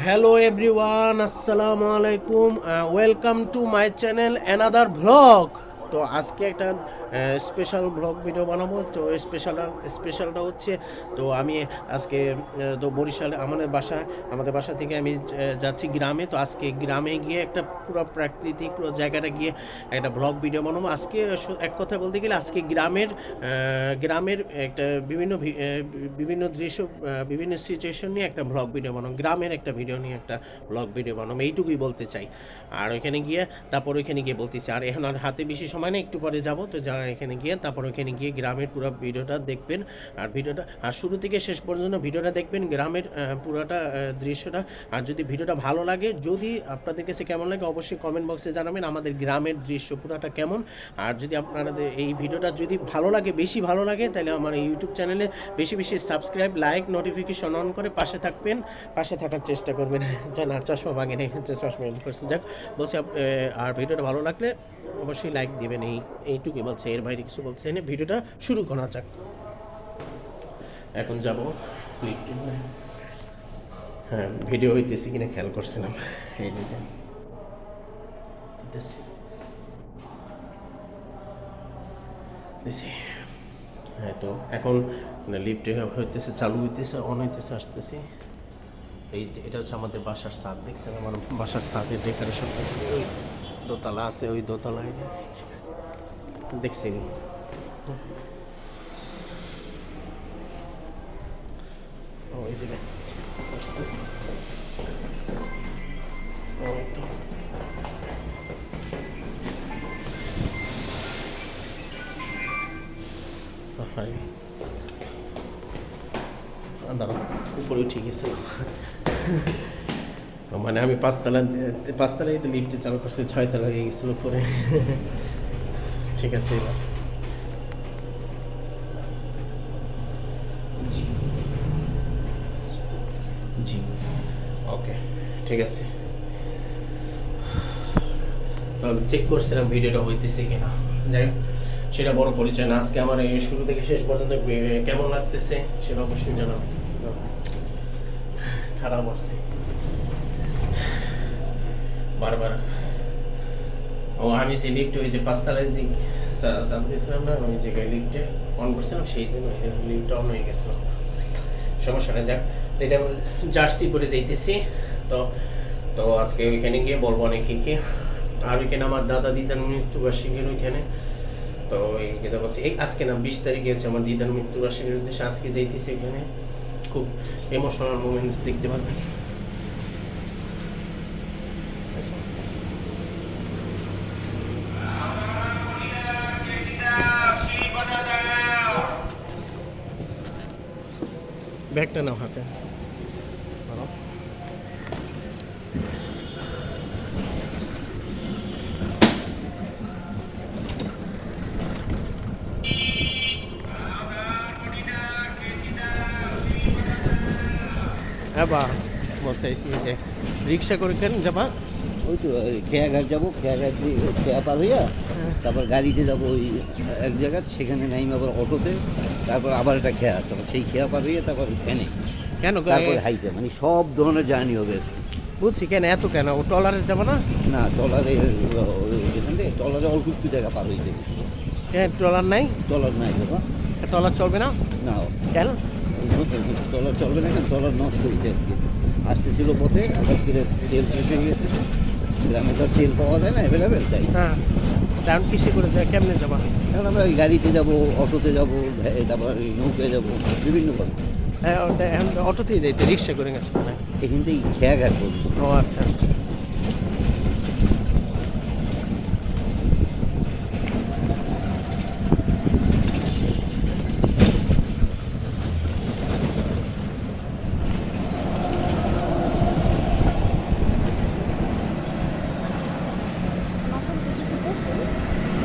Hello everyone, assalamu alaikum. Welcome to my channel another vlog. তো আজকে একটা special blog video বানাবো। তো স্পেশালটা হচ্ছে, তো আমি আজকে তো বরিশালে আমাদের বাসা থেকে আমি যাচ্ছি গ্রামে। তো আজকে গ্রামে গিয়ে একটা পুরো প্রাকৃতিক পুরো জায়গাটা গিয়ে একটা ব্লগ ভিডিও বানাবো। আজকে এক কথা বলতে গেলে আজকে গ্রামের একটা বিভিন্ন দৃশ্য, বিভিন্ন সিচুয়েশন নিয়ে একটা ব্লগ ভিডিও বানাবো, গ্রামের একটা ভিডিও নিয়ে একটা ব্লগ ভিডিও বানাবো, এইটুকুই বলতে চাই। আর ওইখানে গিয়ে বলতেছি, আর এখন আর হাতে বেশি সময় নেই, একটু পরে যাব। তো এখানে গিয়ে গ্রামের পুরো ভিডিওটা দেখবেন। আর শুরু থেকে শেষ পর্যন্ত ভিডিওটা দেখবেন, গ্রামের পুরোটা দৃশ্যটা। আর যদি ভিডিওটা ভালো লাগে, যদি আপনাদের কাছে কেমন লাগে, অবশ্যই কমেন্ট বক্সে জানাবেন আমাদের গ্রামের দৃশ্য পুরোটা কেমন। আর যদি আপনাদের এই ভিডিওটা যদি ভালো লাগে, বেশি ভালো লাগে, তাহলে আমার ইউটিউব চ্যানেলে বেশি বেশি সাবস্ক্রাইব, লাইক, নোটিফিকেশন অন করে পাশে থাকার চেষ্টা করবেন। না, চশমা ভাঙে নেই, চশমা এমনি করছে। যাক, বলছি, আর ভিডিওটা ভালো লাগলে অবশ্যই লাইক দিবেন। এইটুকুই বলছে, এর বাইরে কিছু বলতে চাই না। ভিডিওটা শুরু করা যাক। এখন যাব, হ্যাঁ, ভিডিও হইতেছে কিনা খেয়াল করছিলাম। এই যে হ্যাঁ, তো এখন লিফটে হইতেছে, চালু হইতেছে, অন হইতেছে, আসতেছি। এটা হচ্ছে আমাদের বাসার ছাদ। দেখছেন আমার বাসার ছাদের ডেকোরেশন, ওই দোতলা আছে, ওই দোতলায় দেখছেন। ওই জায়গায় আসতেছি। দাঁড়ান, উপরে উঠে গেছে। মানে আমি পাঁচতলায় তো লিফটে চালু করছে, 6তলা হয়ে গেছিল উপরে। ঠিক আছে, এবার জি, ওকে, ঠিক আছে। তো আমি চেক করছিলাম ভিডিওটা হইতেছে কিনা। যাই হোক, সেটা বড় পরিচয় না। আজকে আমার এই শুরু থেকে শেষ পর্যন্ত কেমন লাগতেছে সেটা অবশ্যই জানাবো। খারাপ আসছে বারবার। আমি যে লিফটে, ওই যে 5তলায় যে চাপতেছিলাম না, ওই জায়গায় লিফটে অন করছিলাম, সেই জন্য লিফটটা অন হয়ে গেছিলো। সমস্যাটা যাক। তো এটা জার্সি পরে যাইতেছি। তো আজকে ওইখানে গিয়ে বলবো অনেক কি। আর ওইখানে আমার দাদা দিদার মৃত্যুবার্ষিকীর ওইখানে, তো এই আজকে না 20 তারিখে হচ্ছে আমার দিদার মৃত্যুবার্ষিকীর উদ্দেশ্যে আজকে যাইতেছি। ওইখানে খুব ইমোশনাল মোমেন্টস দেখতে পারবেন। ব্যাগটা নাও হাতে। হ্যাঁ বা বলছি যে রিক্সা করে কেন যাবা? ওই তো খেয়াঘাট যাবো, খেয়াঘাট দিয়ে খেয়া পার হইয়া তারপর গাড়িতে যাবো ওই এক জায়গা, সেখানে নাইম আবার অটোতে, তারপর আবার একটা খেয়া, তারপর সেই খেয়া পার হইয়া তারপর ফ্যানে, কেন তারপর হাইটে, মানে সব ধরনের জার্নি হবে আজকে। বুঝছি, কেন এত কেন? ও ট্রলারে যাবো না? না, ট্রলারে এখান থেকে ট্রলারে অল্প একটু জায়গা পার হইতে। হ্যাঁ, ট্রলার নাই? ট্রলার নাই বাবা, ট্রলার চলবে না? না, কেন ট্রলার চলবে না? কেন, ট্রলার নষ্ট হয়েছে আজকে, আসতেছিল পথে, আবার ফিরে তেল শেষ হয়ে গেছে। গ্রামে তো তেল পাওয়া যায় না অ্যাভেলেবেল, তাই। হ্যাঁ, কারণ কিসে করে যায়, কেমনে যাবা? এখন আমরা ওই গাড়িতে যাবো, অটোতে যাবো, তারপর ওই নৌকায় যাবো, বিভিন্নভাবে। হ্যাঁ, এখন অটোতেই যাইতে, রিক্সা করে গেছে না? এখান থেকেই খেয়াঘাট করবো। ও আচ্ছা আচ্ছা।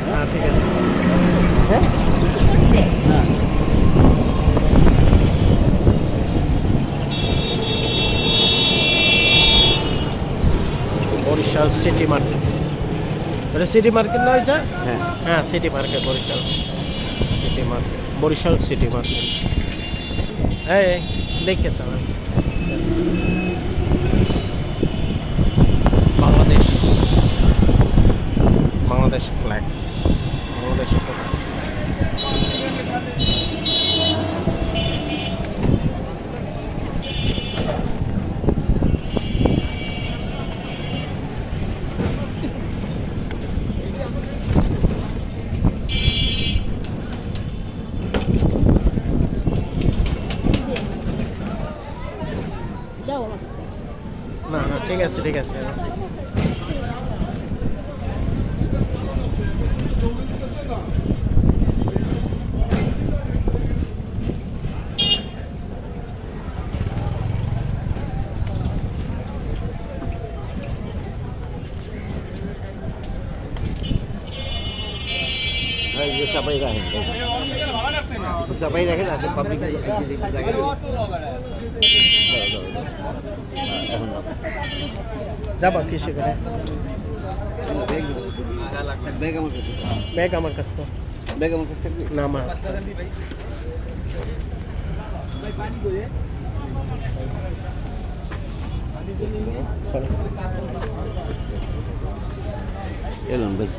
হ্যাঁ, ঠিক আছে। হ্যাঁ, হ্যাঁ, বরিশাল সিটি মার্কেট, এটা সিটি মার্কেট না এটা? হ্যাঁ, হ্যাঁ, city market, Barishal city market, Barishal city market. এই দেখে চালান। বাংলাদেশ ফ্ল্যাগ, বাংলাদেশের পতাকা। না না ঠিক আছে ঠিক আছে। চাপাই রাখেন, চাপাই রাখেন আর পাবলিক এখন যাবা কিসে করে? ব্যাগ আমার কাছে, ব্যাগ আমার কাছে তো। ব্যাগ আমার কাছে থাকবে না আমার সরি এলাম ভাই।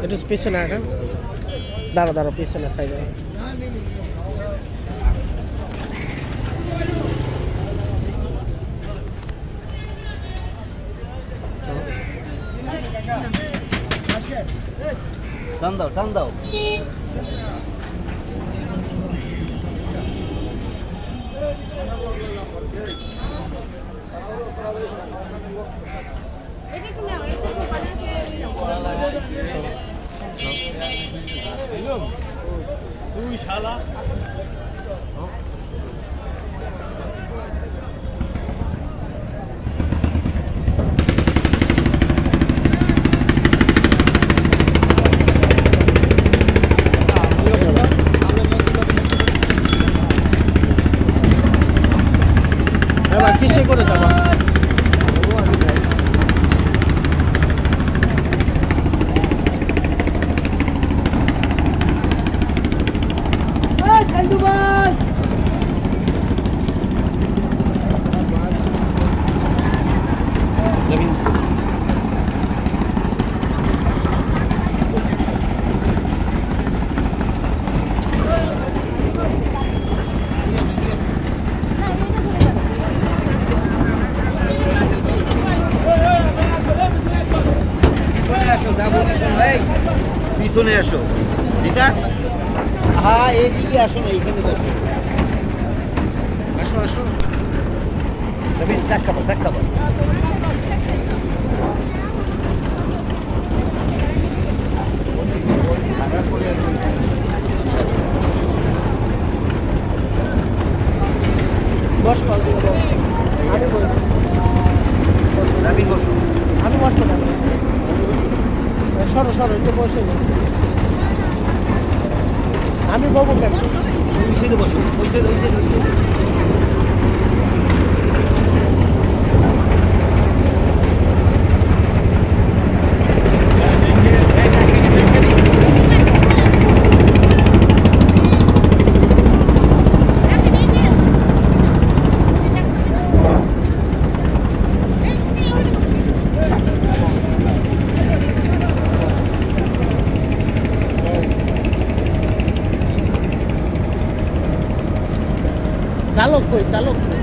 একটু পিছনে আঁকা, দাঁড়া দাঁড়া পিছনে সাইডে। টান দাও টান দাও। তুই শালা কিসে করে যাবা? পিছনে আসো, ঠিক আছে? হ্যাঁ এদিকে আসো না, এইখানে বসো। আসো আসো। দেখাবো দেখাবো। বস আমি বসো। আমি বসবো না। সরো সরো একটু বসে নি। আমি বলবো কেন? ওই সাইডে বসো, ওই সাইডে ওই সাইডে ওই সাইডে। চালক কই চালক কই?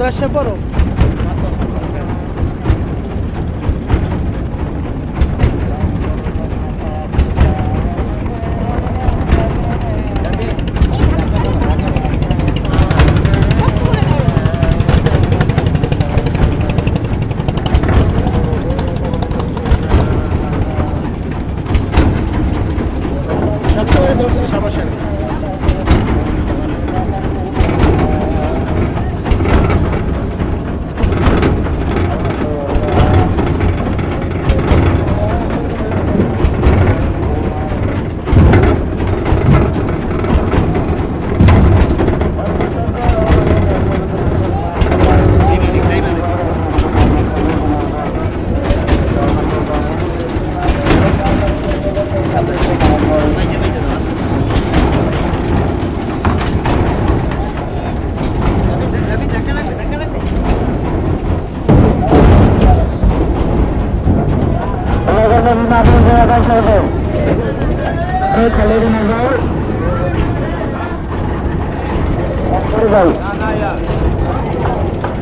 মাদ্রাসা পড়ো? শক্ত করে ধরছি, সমস্যা নেই।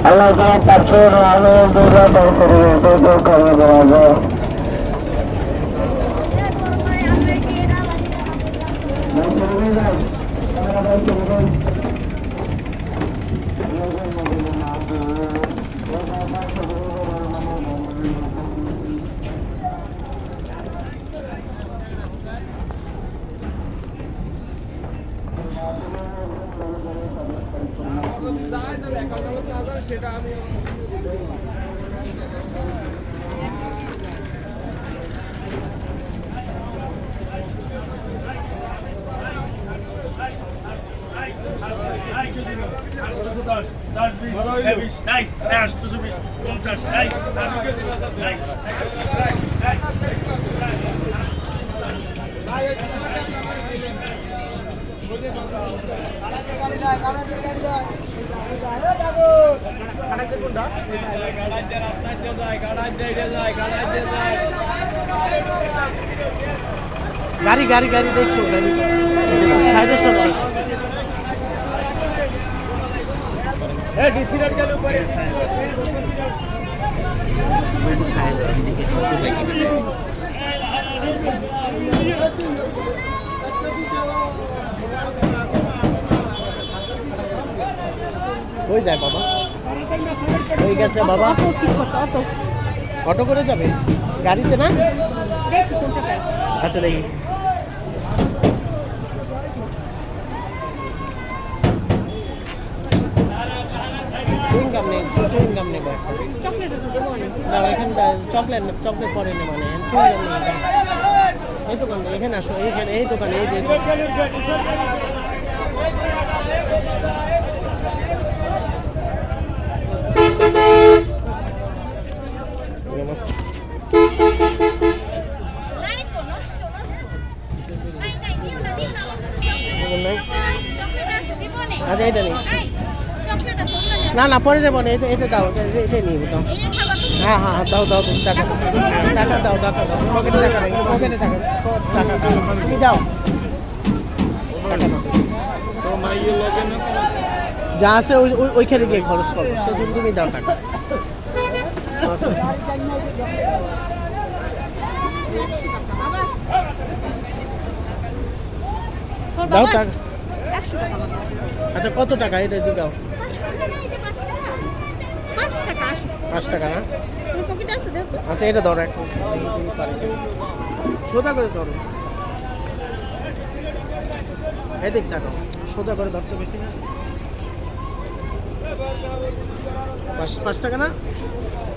Allah Taala takdir lalu juga berseru kami berada. গাড়ি গাড়ি গাড়ি দেখো, গাড়ি সাইডে সরো। হয়ে যায় বাবা, হয়ে গেছে বাবা। অটো করে যাবে গাড়িতে না? আচ্ছা দেখি। চুইংগাম নেই, চুইংগাম নেই। না এখানে চকলেট চকলেট পরে না, মানে চুইংগাম নেই। এই দোকান, এখানে আসো, এইখানে এই দোকানে, এই যে আচ্ছা এটা নেই। না না পরে দেবো না, এতে দাও, এটাই নিয়ে দাও। হ্যাঁ হ্যাঁ দাও দাও, তুমি টাকা টাকা দাও, টাকা দাও, পকেটে টাকা নেই, পকেটে টাকা টাকা দাও, তুমি দাও টাকা দাও। যা আছে ওইখানে গিয়ে খরচ করো, সেজন্য তুমি দাও টাকা। আচ্ছা দাও টাকা। আচ্ছা কত টাকা এটা জিগাও? 5 টাকা না? আচ্ছা এটা ধরো, এখন সোজা করে ধরো, এদিক টাকা সোজা করে ধরতে বেশি না। 5 টাকা না?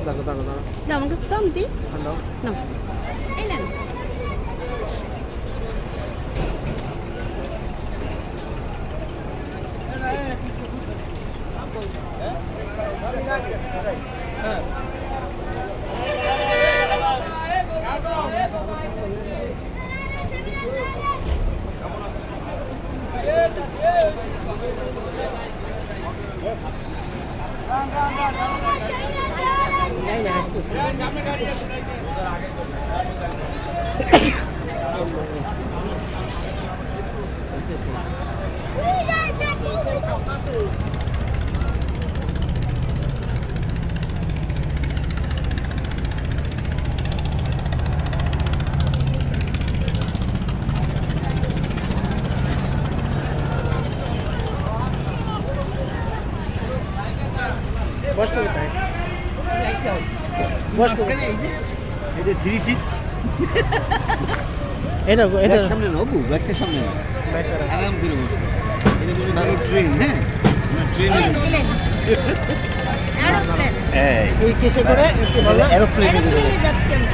দাঁড়ো দাঁড়ো দাঁড়ো, আমাকে দাম দি দাও না, এই নেন। নাই না, আসতেছি। মাঝখানে এই যে থ্রি সিট এটা এটা সামনে না বাবু, ব্যাগটা সামনে না, আরাম করে বসো। এটা বলে ধরো ট্রেন, হ্যাঁ ট্রেনে এই কিসে করে কি বললা? এরোপ্লেনে করে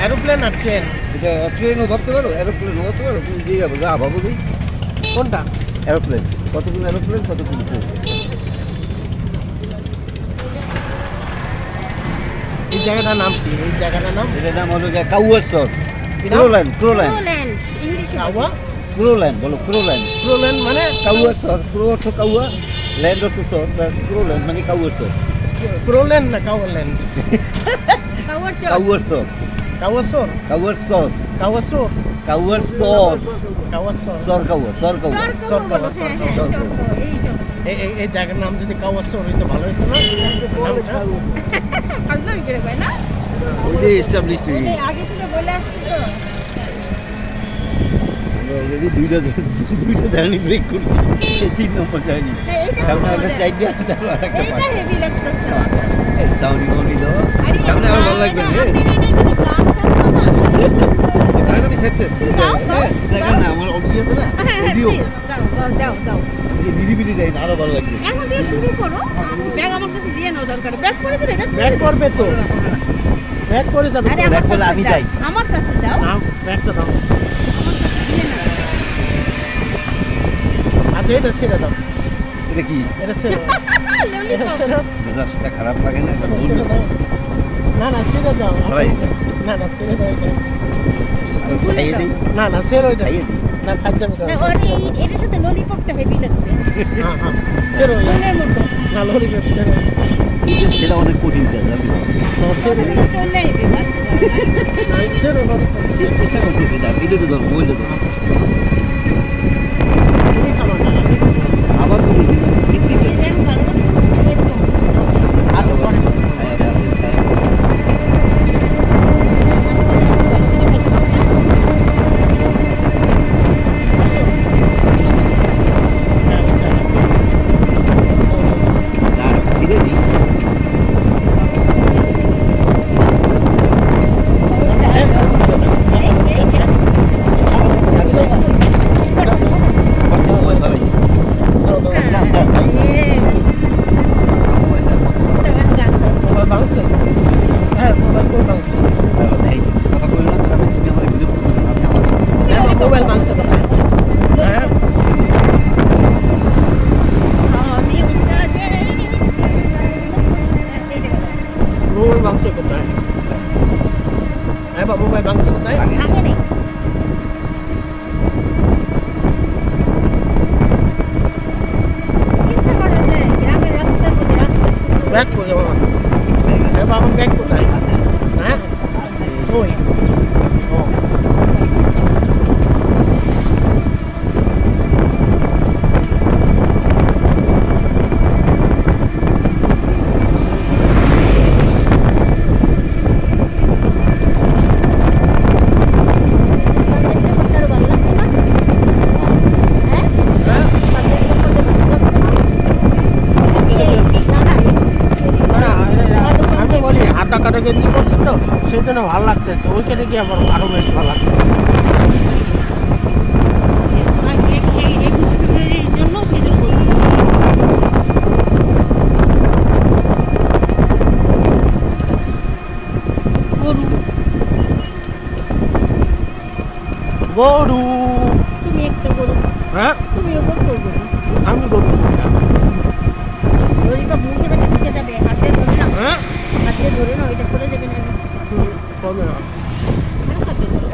এরোপ্লেন আর ট্রেন এটা ট্রেনও ভাবতে পারো, এরোপ্লেনও ভাবতে পারো, তুমি দিয়ে যাবো, যা ভাবো তুই। কোনটা? এরোপ্লেন কতক্ষণ, এরোপ্লেন কতক্ষণ ট্রেন। এই জায়গাটার নাম কি? এই জায়গাটার নাম এটার নাম হলো কাউয়ার সর, কি নাম? ক্রোল্যান্ড, ক্রোল্যান্ড, ইংলিশে কাওয়া ক্রোল্যান্ড বলো, ক্রোল্যান্ড। প্রোল্যান্ড মানে কাউয়ার সর, ক্রো অর্থ কাউয়া, ল্যান্ড অর্থ সর, ব্যাস ক্রোল্যান্ড মানে কাউয়ার সর। প্রোল্যান্ড না কাওয়াল্যান্ড? কাউয়ার সর, কাওয়াসর কাউয়ার সর, কাওয়াসর কাউয়ার সর, কাওয়াসর সর কাউয়া, সর কাউয়া। এই জায়গার নাম যদি কাওয়াসর হইতো ভালো হইতো না নামটা? ওইটাই এস্টাবলিশড হয়ে গেছে। আগে থেকে বলে আসছি তো। আমরা অলরেডি দুইটা জার্নি ব্রেক করছি, এই 3 নম্বর জার্নি। সামনে একটা চাইডা, তারপর আরেকটা এইটা পার্ট। হেভি লাগতেছে। এই সাউন্ড কোনি দাও, সামনে আরো ভালো লাগবে রে। তাহলে আমি সেট টেস্ট দেখেন না, আমার অডিও আছে না, অডিও দাও। নিরিবিলি দেয় না, আরো ভালো লাগবে। এখন দিয়ে শুরু করো। ব্যাগ আমার কাছে দিয়ে নাও, দরকার ব্যাগ করে দিলে এটা ব্যাক করবে তো, ব্যাক করে যাবে আরে তো। আমার ব্যাগ বলে আমি কাছে যাই। দাও। আমার কাছে দাও। নাও ব্যাগটা দাও। দিয়ে নাও। আচ্ছা এটা ছেড়ে দাও, এটা কি এটা ছেড়ে দাও, এটা ললিপপ। ছেড়ে দাও, মেজাজটা খারাপ লাগে না, এটা এটা ভুল। ছেড়ে দাও। না না ছেড়ে দাও, ভাই। না না ছেড়ে দাও এটা। খাইয়ে দিই, না না ছেড়ে ওইটা, খাইয়ে দিই। না খাদ্য না, ওর এটার সাথে ললিপপটা হেভি লাগবে। হ্যাঁ হ্যাঁ ছেড়ে ওইটা। মনের মতো। না লরিপপ ছেড়ে, সেটা অনেক কঠিন কাজ, আমি না ছেড়ে তুমি চলে আইবে বাস। না ছেড়ে লরিপপ চেষ্টা করতেছি না, ভিডিওটা ধরো, বইটা ধরো। তুমি খালো না আমি খাবো। আবার তুমি সিদ্ধি করে এটা আমি ভালো মতো এরকম। আরো পরে ছায়া আছে, ছায়া। না, ছিঁড়ে দিই। বসে মোবাইল বানাইছি। যান, যান, ভাই। মোবাইল আর কত কথা মোবাইল ভাঙছে, হ্যাঁ মোবাইল কই ভাঙছে? দেখাইতেছি। কথা বললো না, তাহলে তুমি আমার বিরক্ত করো না, আমি আমার হ্যাঁ মোবাইল ভাঙছে কোথায়? হ্যাঁ মোবাইল ভাঙছে কোথায়? হ্যাঁ বা মোবাইল ভাঙছে কোথায়? আগে ব্যাগ কোথায় বাবা? হ্যাঁ বাবা ব্যাগ কোথায়? আছে, হ্যাঁ আছে। কই? ও হ্যাঁ আমি বলি আধা কাটা গেঞ্জি করছি তো সেই জন্য ভালো লাগতেছে, ওইখানে গিয়ে আমার আরো বেশ ভালো লাগছে। জন্য সেজন্য গরু গরু, তুমি একটা গরু হ্যাঁ তুমিও গরু আমি গরু ললিপপ মুখে বেঁধে ঢুকে যাবে হাতে ধরে না হ্যাঁ হাতে ধরে না ওইটা করে দেবে না কবে হাতে ধরে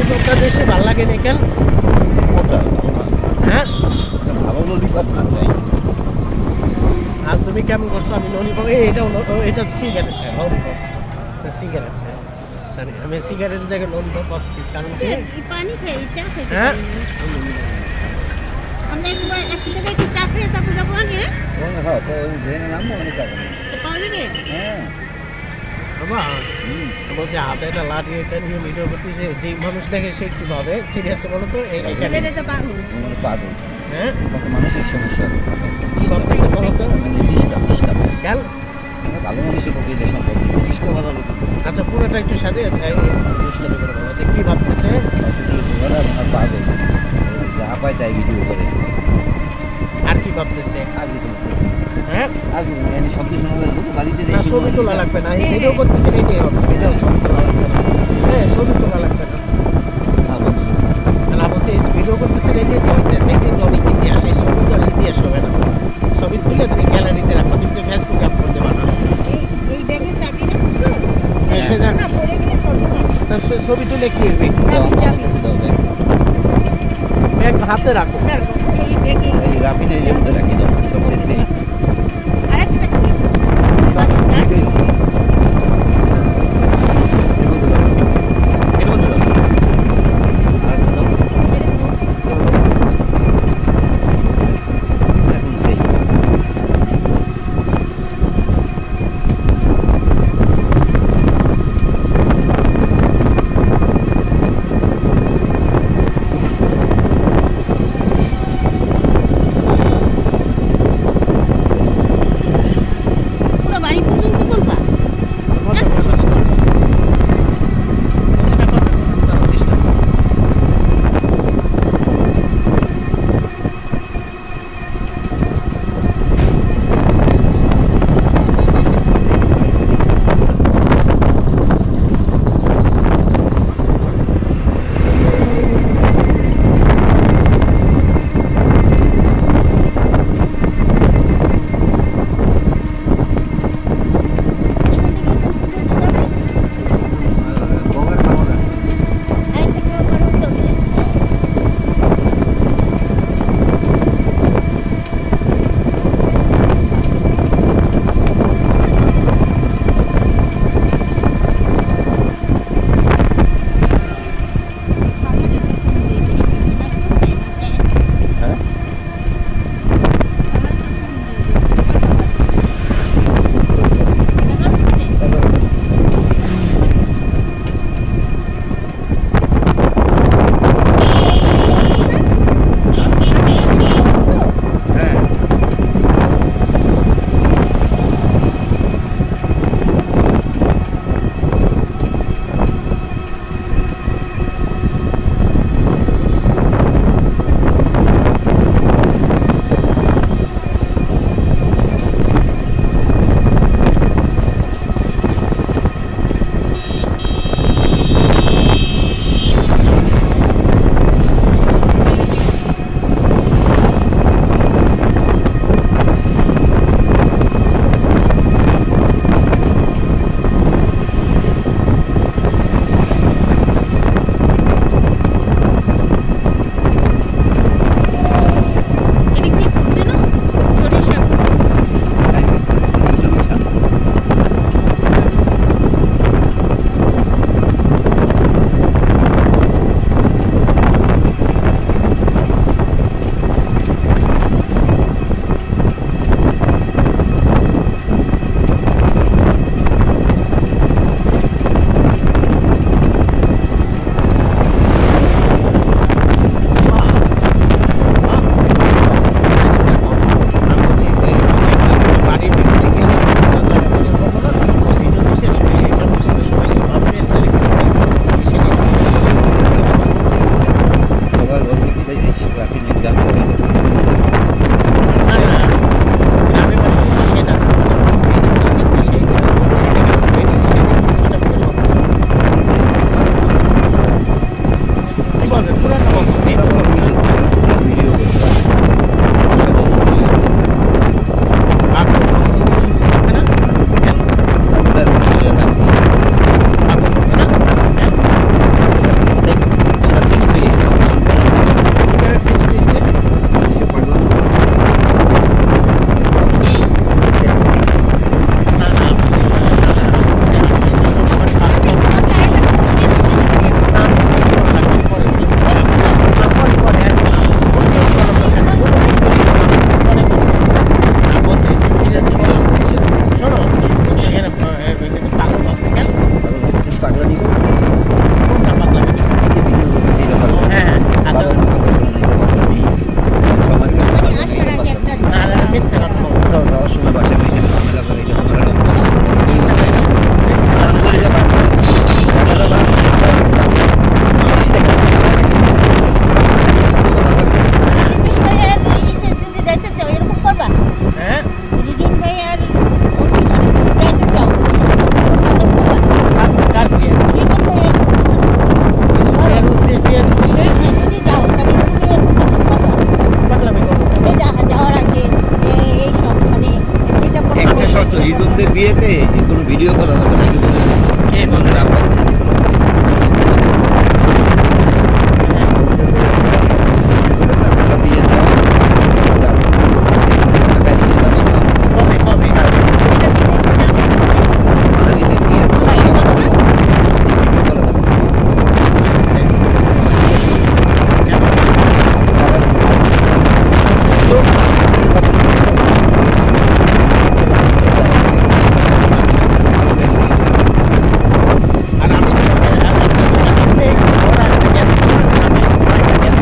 ললিপপটা বেশি ভালো লাগে না কেন? ওটা হ্যাঁ, ভালো ললিপপ না তাই আর তুমি কেমন করছো? আমি ললিপপ এটা সিগারেট খাই, ললিপপ সিগারেট খাই। সরি, আমি সিগারেটের জায়গায় ললিপপ ভাবছি, কারণ কি এই পানি খেয়ে চা খেতে হ্যাঁ? পারি না। আমরা একবার এক জায়গায় একটু চা খেয়ে তারপর যাবো আগে হ্যাঁ তো ভেঙে নামবো অনেক টাকা পাওয়া যাবে। হ্যাঁ বাবা বলছে হাতে একটা লাঠি এটা নিয়ে ভিডিও করতেছে, যে মানুষ দেখে সে কি ভাবে সিরিয়াস বলো তো এখানে এদের এটা পাগল। মানে পাগল হ্যাঁ কত মানসিক সমস্যা আছে কি ভাবতেছে বলো তো? ডিস্টার্ব গেল ভালো মানুষের পক্ষে এটা সম্ভব ডিস্টার্ব ভালো লোক আচ্ছা, পুরোটা একটু সাথে অনুষ্ঠান করে বলো যে কি ভাবতেছে। পাগল যা পায় তাই ভিডিও করে আর কি ভাবতেছে? আর কিছু করতেছে না। হ্যাঁ আর কিছু না, এনে সব কিছু না লাগবে তো বাড়িতে না, দেখি ছবি তোলা লাগবে না, এই ভিডিও করতেছে এটাই হবে, ভিডিও ছবি তোলা লাগবে না। হ্যাঁ, ছবি তোলা লাগবে না। তাহলে বলছি এই ভিডিও করতেছে এটাই তো হইতেছে, এটাই তো অনেক ইতিহাস, এই ছবি তো আর ইতিহাস হবে না। ছবি তুলে তুমি গ্যালারিতে রাখো, তুমি তো ফেসবুকে আপলোড দেবা না। এই ব্যাগে চাবি রাখছো? এসে দেখ, না, পড়ে গেলে পড়বে না। তার ছবি তুলে কি হবে? ব্যাগ হাতে রাখো। দাঁড়াও, এই ব্যাগে এই রাফিনের এর মধ্যে রাখি দাও সবচেয়ে ফ্রি আরেকটা কি? এর মধ্যে দাও এর মধ্যে দাও আর দাও এখন সেই বোনদের বিয়েতে কোনো ভিডিও করা যাবে না, আগে বলে দিয়েছে। কে বলছে? আব্বা বলেছিল। বিয়ে দেওয়া যাবে। টাকা দিতে যাবে না। কবে কবে? মালাদিদের বিয়ে দেওয়া ভিডিও করা যাবে না। আর আমি তো ওরা একটা জ্ঞান আমি একটা জ্ঞান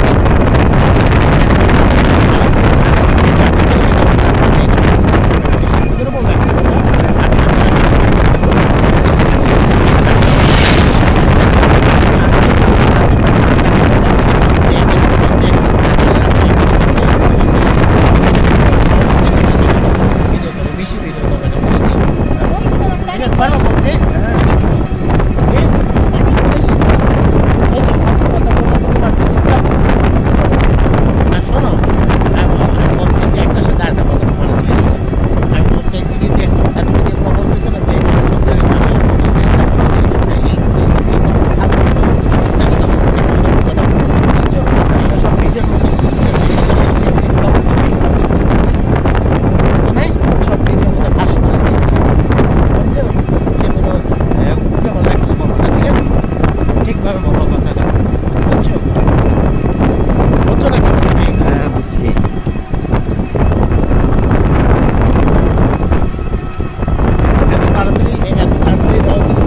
বেশি ভিডিও করবে না ঠিক আছে পারবো বলতে শোনো আমি বলতেছি একটা সাথে আরেকটা কথা মনে দিয়েছে আমি বলতেছি কি যে তুমি যে খবর দিয়েছো না যে সব ভিডিওর মধ্যে সব ভিডিওর মধ্যে ভাষণ বুঝছো যেগুলো কেমন লাগছে কথা ঠিক আছে ঠিকভাবে বলো কথাটা বুঝছো বুঝছো না কি তুমি হ্যাঁ, বুঝছি। এত তাড়াতাড়ি দাও কিন্তু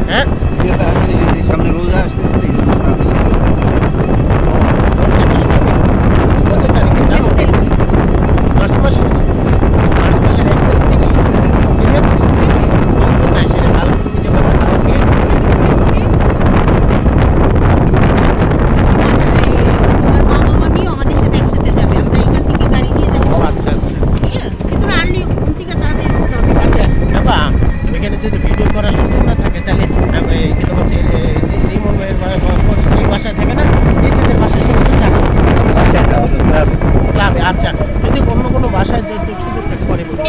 হ্যাঁ বিয়ে তাড়াতাড়ি হয়ে যায়, সামনে রোজা আসতেছে তো এই জন্য না বেশি করে। কত তারিখে জানো মার্চ মাসের 1 তারিখ থেকে সিরিয়াসলি না সেটা ভালো করে বুঝে কথা কালকে আমাদের সাথে একসাথে যাবে আমরা এখান থেকে গাড়ি নিয়ে যাবো ও আচ্ছা আচ্ছা ঠিক আছে কিন্তু আর্লি ঘুম থেকে তাড়াতাড়ি উঠতে হবে আচ্ছা বাবা এখানে যদি ভিডিও করার সুযোগ না থাকে তাহলে কিন্তু বলছি রিমোভের যে বাসায় থাকে না নিজেদের বাসায় সেগুলো দেখা বাসায় যাবো তো ক্লাবে। ক্লাবে আচ্ছা যদি অন্য কোনো বাসায় যে সুযোগ থাকে পরে বলি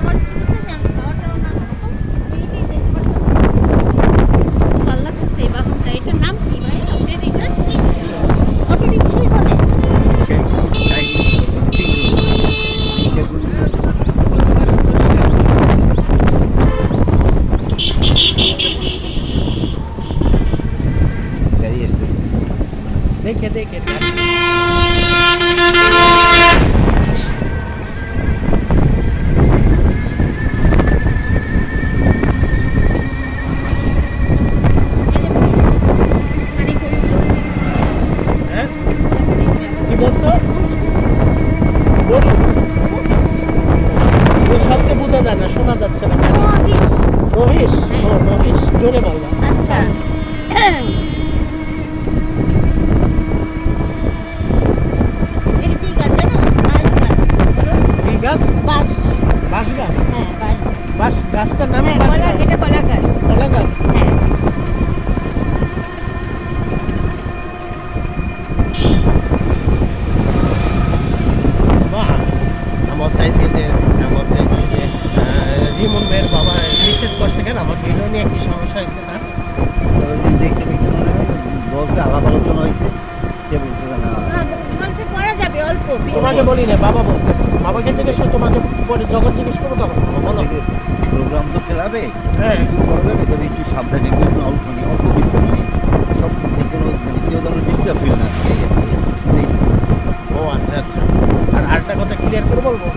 আমার ছোট থেকে আমি খাওয়াটাও না করতাম এইটাই দেখতে পারতাম ভালো লাগতেছে এই বাহনটা এটার নাম কি ভাই আপনার এটা অটো রিক্সাই বলে সেগুলো চাইনিজ, সেগুলো গাড়ি আসতেছে। দেখে দেখে হ্যাঁ কি বলছো বলুন ওই শব্দে বোঝা যায় না শোনা যাচ্ছে না মহিষ ও মহিষ জোরে বললাম আচ্ছা এটা কি গাছ জানো কি গাছ বাঁশ বাঁশ গাছ হ্যাঁ বাঁশ বাঁশ গাছটার নাম হ্যাঁ কলা এটা কলা গাছ কলা গাছ হ্যাঁ বাহ আমার চাইছি যে রিমন ভাইয়ের বাবা নিষেধ করছে কেন আমার ভিডিও নিয়ে কি সমস্যা হয়েছে না দেখছে মনে হয় বলছে আলাপ আলোচনা হয়েছে, সে বলছে যে না বলছে করা যাবে অল্প তোমাকে বলি না বাবা বলতেছে বাবাকে জিজ্ঞেস করে তোমাকে পরে জগৎ জিজ্ঞেস করবো তখন বলো প্রোগ্রাম তো ক্লাবে হ্যাঁ করা যাবে, তবে একটু সাবধানে করবেন, অল্প কিছু মানে সব কোনো মানে কেউ যেন ডিস্টার্ব ফিল না করে, এই আর কি, শুনেই ও আচ্ছা আচ্ছা আর আরেকটা কথা ক্লিয়ার করে বলবো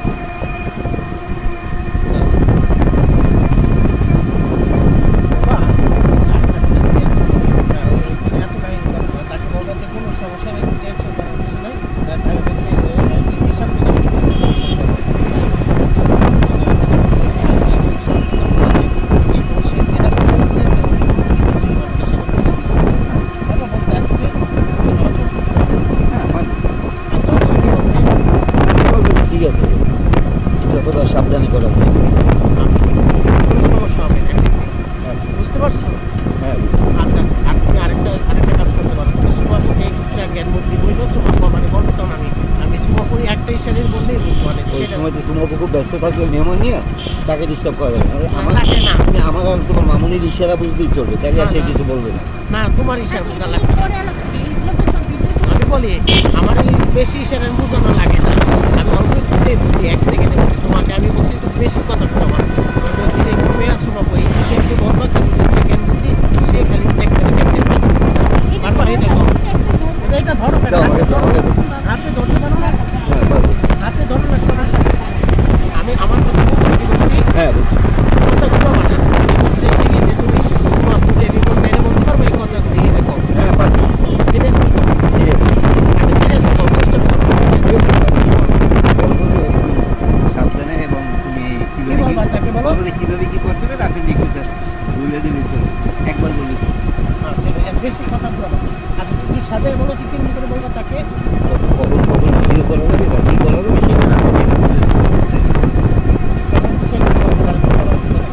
বাহ, পারছো? হ্যাঁ আচ্ছা, আর তুমি আরেকটা কাজ করতে পারো, তুমি সুমাপুরি এক্সট্রা জ্ঞান বুদ্ধি বললো সুমাপু মানে বলতাম আমি সুমাপুরি একটা ইশারে বললেই বুঝবো মানে ওই সেটা সময় তো সুমাপু খুব ব্যস্ত থাকবে মেহমান নিয়ে, তাকে ডিস্টার্ব করা যাবে না। আমার তাকে না। তুমি আমার আর তোমার মামুনির ইশারা বুঝলেই চলবে, তাহলে আর সে কিছু বলবে না। না তোমার ইশারা বোঝা লাগবে না। পরে আলাপ করি, এগুলো তো সব ভিডিও আমি বলি আমার এই বেশি ইশারা বোঝানো লাগে না, আমি অল্প একটু বুঝি 1 সেকেন্ডে বুঝি। তোমাকে আমি বলছি তুমি বেশি কথা বলো না, আমি বলছি রে তুমি সুমাপু এই সে একটু বলবা তুমি এক্সট্রা জ্ঞান বুদ্ধি সে খালি দেখতে দেখতে পারবা। এটা ধরো, এটা ধরো কেন? দাও, আমাকে দাও, আমাকে দাও। হাতে ধরতে পারো না? হ্যাঁ পারবো। হাতে ধরো না সরাসরি। আমি আমার কথা বলছি হ্যাঁ বুঝছি। কথাগুলো মানে বলছে কি যে তুমি সুমাপুকে বিপদ মেরে বলতে পারবে এই কথাগুলো এরকম হ্যাঁ পারবো। সিরিয়াসলি ঠিক আছে। আমি সিরিয়াসলি চেষ্টা করবো। সাবধানে এবং তুমি কি বলবা তাকে বলো? বলবে কিভাবে কি করতে হবে, আপনি লিখে বলে দিলে চলবে, একবার বললে চলবে। আচ্ছা এর বেশি কথা বলো। আচ্ছা তুমি সাথে বলো কি কিরকম করে বলবো তাকে? কখন কখন ভিডিও করা যাবে বা কী করা যাবে সেটা না বলে বলে তখন সে কি বলতে পারে, তুমি বলো কি করে?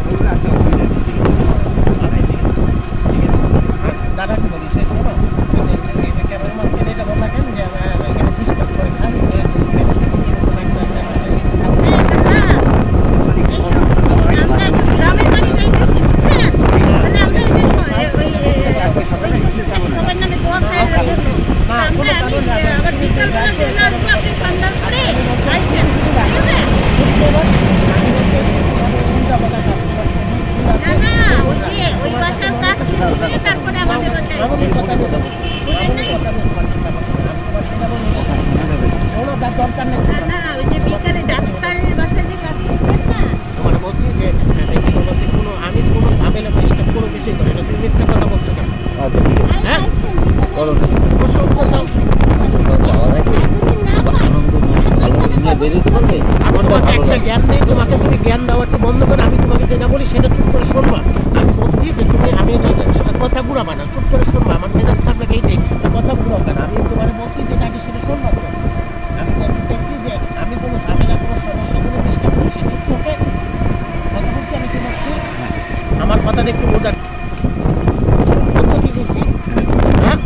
বলবে, আচ্ছা অসুবিধা নেই। আচ্ছা ঠিক আছে, ঠিক আছে। হ্যাঁ, দাদা কি বলি সে শোনো এটা ক্যামেরার মাঝখানে এটা বলা কেন যে এখানে ডিস্টার্ব করে খাই আমরা একটু গ্রামের বাড়ি যাইতেছি, বুঝছেন? মানে আমরা এই যে সবার নামে দোয়া খাই না জন্য। আমরা আবার বিকালবেলা চলে আসবো, আপনি সন্ধ্যার পরে আইসেন, ঠিক আছে? না না, ওই বাসার কাজ শেষ করে তারপরে আমাদের বাসায় দরকার নেই। না না, ওই যে বিকালে ডাক্তারের বাসায় যে কাজ করবেন না, তোমার বলছি যে বলছি কোনো আমি কোনো ঝামেলা ডিস্টার্ব কোনো কিছুই করি না, তুমি মিথ্যা কথা বলছো কেন? আচ্ছা ঠিক আছে। হ্যাঁ? আইসেন বিকালে করো আইসেন। অবশ্য উত্তর দাও। যাওয়ার আগে যদি না আবার পাই, আনন্দ ভালো নিয়ে বেরোতে পারবে, আমার মনটা তোমাকে ভালো একটা লাগবে। জ্ঞান নেই, তোমাকে তুমি জ্ঞান দেওয়া একটু বন্ধ করে আমি তোমাকে যেটা বলি সেটা চুপ করে শুনবা। আমি বলছি যে তুমি আমি কথা ঘুরাবা না, চুপ করে শুনবা। আমার মেজাজ আপনাকে এইটাই কথা ঘুরাবো না, আমি তোমার বলছি যেটা আগে সেটা শুনবা তো। আমি বলতে চাইছি যে আমি কোনো ঝামেলা কোনো সমস্যা কোনো ডিস্টার্ব করছি না, ওকে কথা বলছি আমি কি বলছি আমার কথাটা একটু বোঝার বুঝছো কি বলছি? হ্যাঁ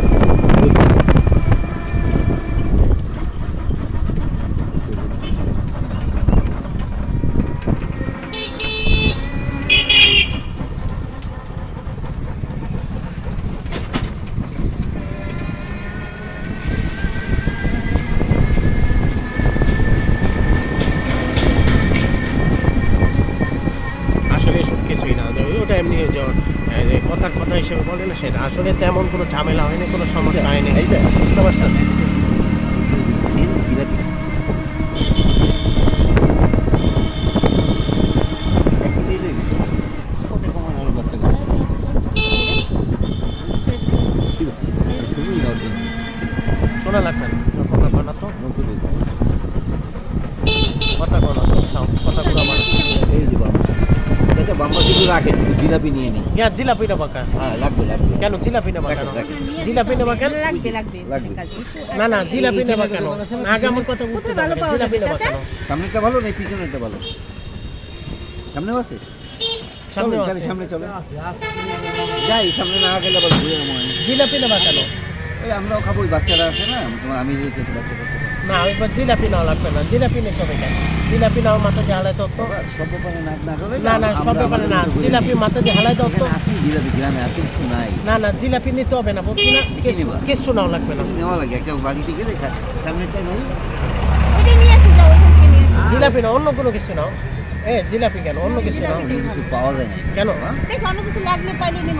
আসলে এসব কিছুই না, ওটা এমনি কথার কথা হিসেবে বলে না, সেটা আসলে তেমন কোনো ঝামেলা হয়নি, কোনো সমস্যা হয়নি, এইটা। বুঝতে পারছেন? মেন জিলাপি। এক কেজি নেবে? কত কমান আলু বাচ্চাগুলো? কি ব্যাপার? শুনুন না ওটা। শোনা লাগবে না কথা কনা তো নব্বই টাকা। কথা কনা থাও কথা গুলো আমার এই যে বাবা। চাচা বাম্বা শুধু রাখেন, একটু জিলাপি নিয়ে নিই। ইয়া জিলাপি নেবা কেন? হ্যাঁ লাগবে লাগবে। কেন জিলাপি নেবা কেন? জিলাপি নেবা কেন? লাগবে লাগবে লাগবে। না না জিলাপি নেবা কেন? দোকান আছে না? আগে আমার কথা বুঝতে কোথায় ভালো হবে, পাওয়া জিলাপি যাবে, নেবা কেন? সামনেরটা ভালো না পিছনেরটা ভালো? সামনেও আছে? সামনে চলেন, তাহলে সামনে চলে। যাই সামনে না গেলে আবার ঘুরে মনে হয়। জিলাপি নেবা কেন? ওই আমরাও খাবো, ওই বাচ্চারা আছে না, তোমার আমি যেতে বাচ্চারা। না এবার জিলাপি নাও লাগবে না, জিলাপি নিতে হবে কেন? জিলাপি নাও মাথা দিয়ে হালাই দাও তো। সব ব্যাপারে নাক না করে না না সব ব্যাপারে না, জিলাপি মাথা দিয়ে হালাই দাও তো। আসি জিলাপি গ্রামে আর কিছু নাই। না না জিলাপি নিতে হবে না, বলছি না কি নিবা? কিছু নাও লাগবে না। কিছু নেওয়া লাগে, একটা বাড়িতে গেলে সামনেরটা নাই। ওইটা নিয়ে আসি, যাও ওইখান থেকে নিয়ে আসি। জিলাপি না অন্য কোনো কিছু নাও। জিলাপি কেন? অন্য কিছু নাও। অন্য কিছু পাওয়া যায় না কেন? হ্যাঁ? দেখো অন্য কিছু লাগলে পাইলে নিয়ে